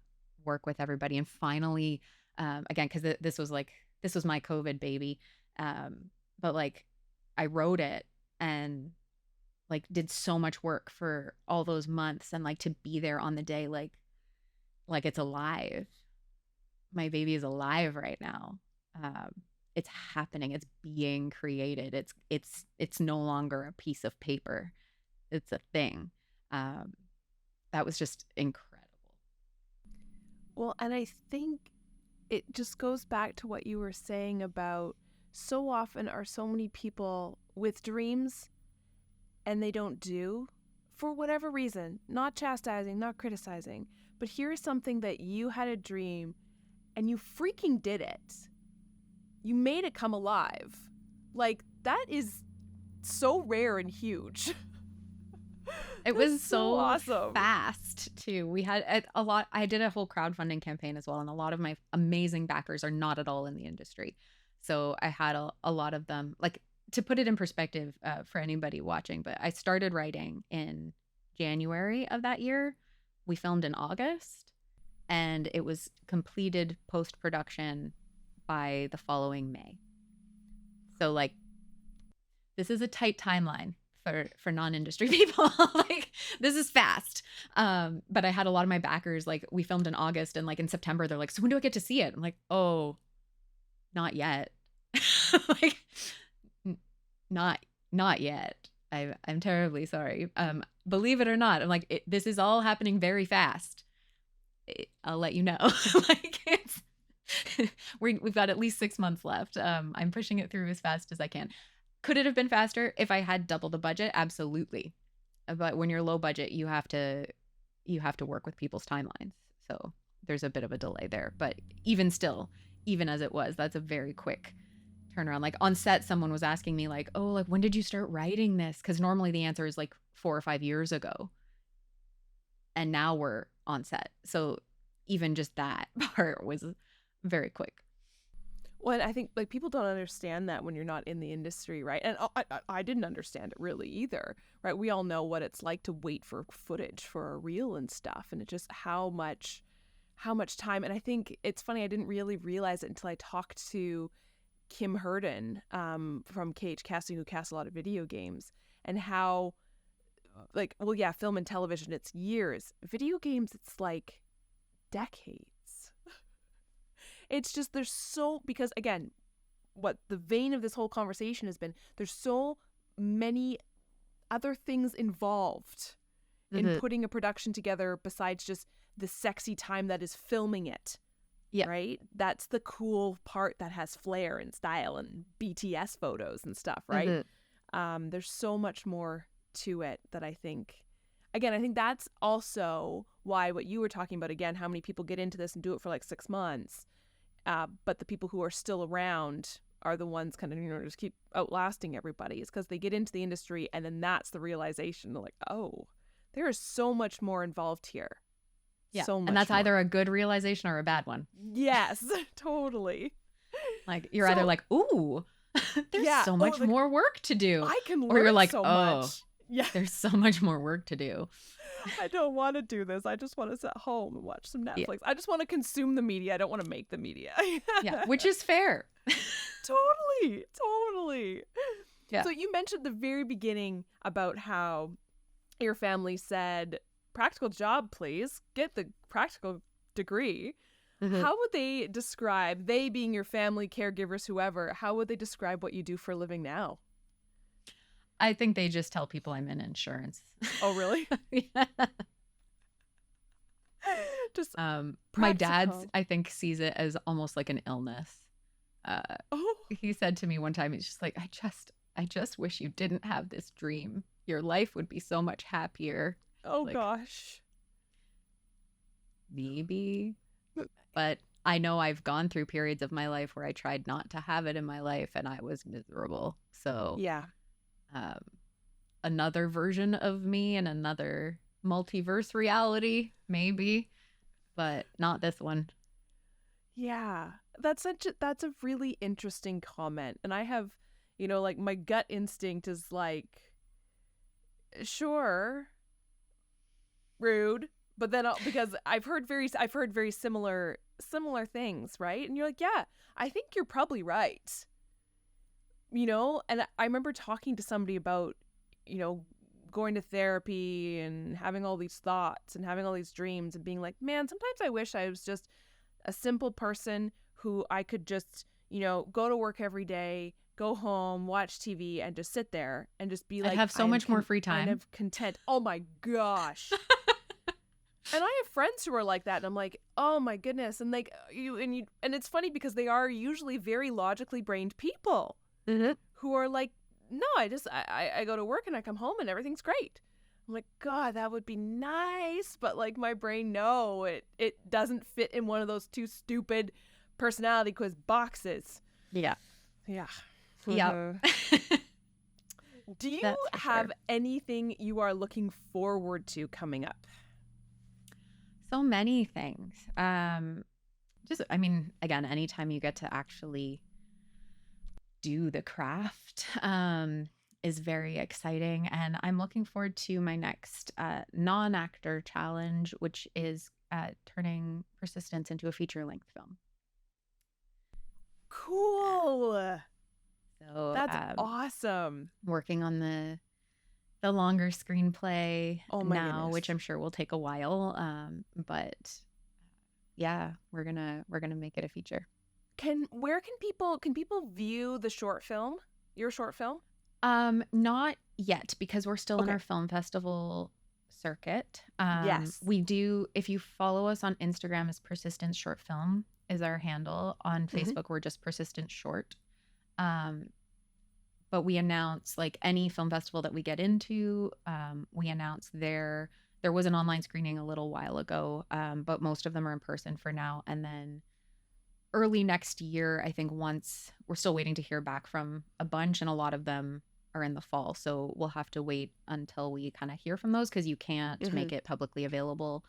work with everybody. And finally, again, because this was my COVID baby, But like I wrote it and like did so much work for all those months, and like to be there on the day, like it's alive. My baby is alive right now. It's happening. It's being created. It's no longer a piece of paper. It's a thing. That was just incredible. Well, and I think it just goes back to what you were saying about so often are so many people with dreams and they don't do for whatever reason, not chastising, not criticizing, but here's something that you had a dream and you freaking did it. You made it come alive. Like, that is so rare and huge. It was so awesome. fast too. We had a lot. I did a whole crowdfunding campaign as well, and a lot of my amazing backers are not at all in the industry. So I had a lot of them. Like, to put it in perspective for anybody watching, but I started writing in January of that year. We filmed in August, and it was completed post-production by the following May. So like, this is a tight timeline for non-industry people. Like, this is fast. But I had a lot of my backers, like, we filmed in August, and like in September they're like, so when do I get to see it? I'm like, oh, not yet. Like, not yet. I'm terribly sorry. Believe it or not, I'm like, this is all happening very fast. I'll let you know. Like, we've got at least 6 months left. I'm pushing it through as fast as I can. Could it have been faster if I had double the budget? Absolutely. But when you're low budget, you have to work with people's timelines. So there's a bit of a delay there. But even still, even as it was, that's a very quick turnaround. Like, on set, someone was asking me like, oh, like, when did you start writing this? Because normally the answer is like 4 or 5 years ago. And now we're on set. So even just that part was very quick. Well, and I think like people don't understand that when you're not in the industry, right? And I didn't understand it really either, right? We all know what it's like to wait for footage for a reel and stuff, and it just how much time. And I think it's funny, I didn't really realize it until I talked to Kim Herden from KH Casting, who casts a lot of video games, and how like, well, yeah, film and television, it's years. Video games, it's like decades. It's just, there's so, because again, what the vein of this whole conversation has been, there's so many other things involved in putting a production together besides just the sexy time that is filming it. Yeah. Right? That's the cool part that has flair and style and BTS photos and stuff, right? There's so much more to it that I think that's also why what you were talking about, again, how many people get into this and do it for like 6 months. But the people who are still around are the ones kind of, just keep outlasting everybody. It's because they get into the industry and then that's the realization. They're like, oh, there is so much more involved here. Yeah. So much and that's more. Either a good realization or a bad one. Yes, totally. Like, you're either like, ooh, there's so much more work to do. I can learn or you're like, so oh, much. Yeah. There's so much more work to do. I don't want to do this. I just want to sit home and watch some Netflix. Yeah. I just want to consume the media. I don't want to make the media. Yeah, which is fair. Totally. Yeah. So you mentioned the very beginning about how your family said, practical job, please. Get the practical degree. How would they describe, they being your family, caregivers, whoever, how would they describe what you do for a living now? I think they just tell people I'm in insurance. Oh, really? Yeah. Just my dad, I think, sees it as almost like an illness. He said to me one time, he's just like, I just wish you didn't have this dream. Your life would be so much happier. Oh, like, gosh. Maybe. But I know I've gone through periods of my life where I tried not to have it in my life and I was miserable. So yeah. Another version of me and another multiverse reality, maybe, but not this one. Yeah, that's a really interesting comment. And I have, like, my gut instinct is like, sure, rude, but then because I've heard very similar things, right? And you're like, yeah, I think you're probably right. and I remember talking to somebody about, going to therapy and having all these thoughts and having all these dreams and being like, man, sometimes I wish I was just a simple person who I could just, go to work every day, go home, watch TV, and just sit there and just be like, I'd have so much more free time. Kind of content. Oh my gosh. And I have friends who are like that, and I'm like, oh my goodness. And like and it's funny because they are usually very logically brained people who are like, no, I go to work and I come home and everything's great. I'm like, God, that would be nice, but like my brain, no, it doesn't fit in one of those two stupid personality quiz boxes. Yeah. Yeah. Do you have anything you are looking forward to coming up? So many things. Again, anytime you get to actually do the craft is very exciting. And I'm looking forward to my next non-actor challenge, which is turning Persistence into a feature-length film. Cool. So that's awesome. Working on the longer screenplay now, which I'm sure will take a while. But yeah, we're gonna make it a feature. Can people view the short film? Your short film? Not yet, because we're still in our film festival circuit. Yes. We do, if you follow us on Instagram, as Persistence Short Film is our handle. On Facebook, we're just Persistence Short. But we announce, like, any film festival that we get into, we announce there was an online screening a little while ago, but most of them are in person for now. And then early next year, I think, once we're still waiting to hear back from a bunch, and a lot of them are in the fall. So we'll have to wait until we kind of hear from those, because you can't make it publicly available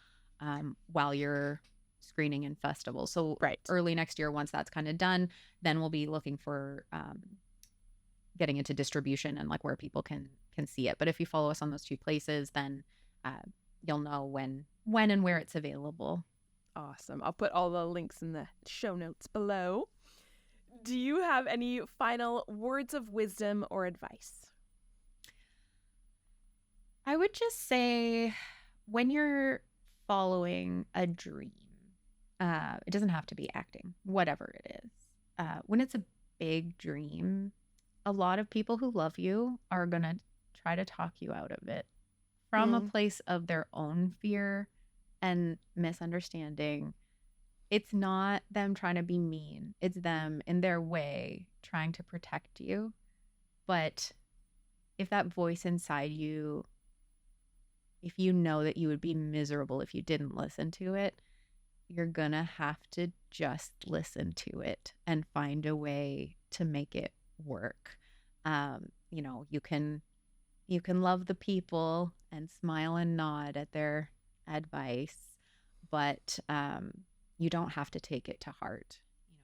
while you're screening in festivals. So early next year, once that's kind of done, then we'll be looking for getting into distribution and like where people can see it. But if you follow us on those two places, then you'll know when and where it's available. Awesome. I'll put all the links in the show notes below. Do you have any final words of wisdom or advice? I would just say, when you're following a dream, it doesn't have to be acting, whatever it is. When it's a big dream, a lot of people who love you are going to try to talk you out of it from a place of their own fear and misunderstanding. It's not them trying to be mean. It's them in their way trying to protect you. But if that voice inside you, if you know that you would be miserable if you didn't listen to it, you're gonna have to just listen to it and find a way to make it work. You can love the people and smile and nod at their advice, but you don't have to take it to heart.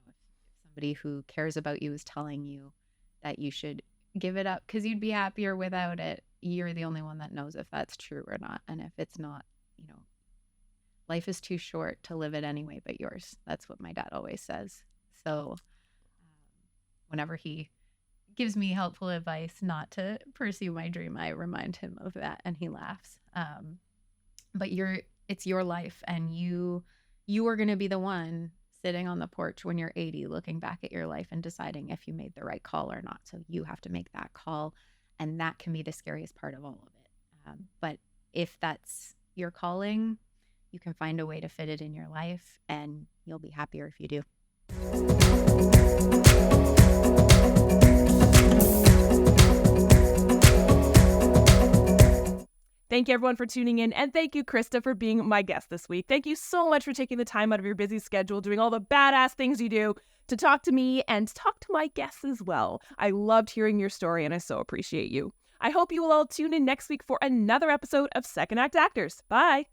If somebody who cares about you is telling you that you should give it up because you'd be happier without it, you're the only one that knows if that's true or not. And if it's not, life is too short to live it anyway but yours. That's what my dad always says. So whenever he gives me helpful advice not to pursue my dream, I remind him of that, and he laughs. But it's your life, and you are going to be the one sitting on the porch when you're 80 looking back at your life and deciding if you made the right call or not. So you have to make that call, and that can be the scariest part of all of it. But if that's your calling, you can find a way to fit it in your life, and you'll be happier if you do. Thank you, everyone, for tuning in. And thank you, Krista, for being my guest this week. Thank you so much for taking the time out of your busy schedule, doing all the badass things you do to talk to me and talk to my guests as well. I loved hearing your story, and I so appreciate you. I hope you will all tune in next week for another episode of Second Act Actors. Bye.